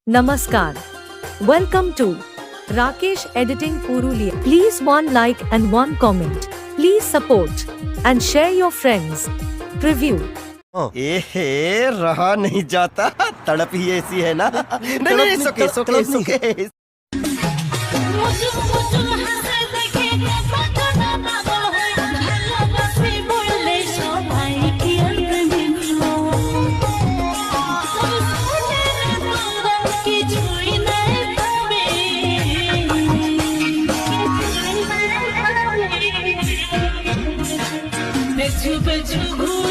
Namaskar. Welcome to Rakesh Editing Purulia. Please one like and one comment. Please support and share your friends. Preview. रहा नहीं जाता, तड़प ही ऐसी है ना। नहीं सुके बेचू बेचू